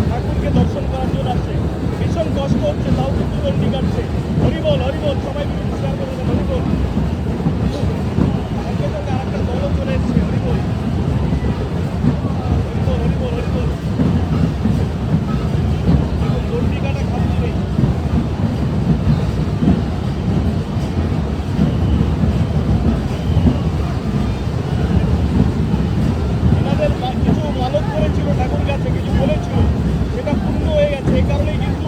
ঠাকুরকে দর্শন করার জন্য আসছে। ভীষণ কষ্ট হচ্ছে, তাও কিন্তু দণ্ডি কাটছে। হরিবল হরিবল, সবাই ভিডিওটি শেয়ার করে দেন। হরিবল। সঙ্গে সঙ্গে আর একটা দলও চলে এসছে। হরিবল হরিবল হরিবল হরিবল। দেখুন দণ্ডি কাটা খামতি নেই। এনাদের কিছু মানত করেছিল ঠাকুর কাছে, কিছু বলেছিল, সেটা পূর্ণ হয়ে গেছে। এই কারণেই কিন্তু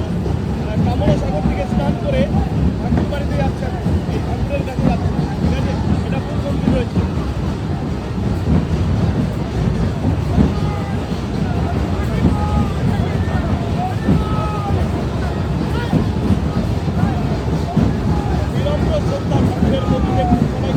কামনা সাগর থেকে স্নান করে ঠাকুর বাড়িতে যাচ্ছেন, এই ঠাকুরের কাছে যাচ্ছেন। ঠিক আছে, এটা ফুল কমপ্লিট হয়েছে। বিনম্র শ্রদ্ধা ঠাকুরের প্রতি, দেখুন সবাই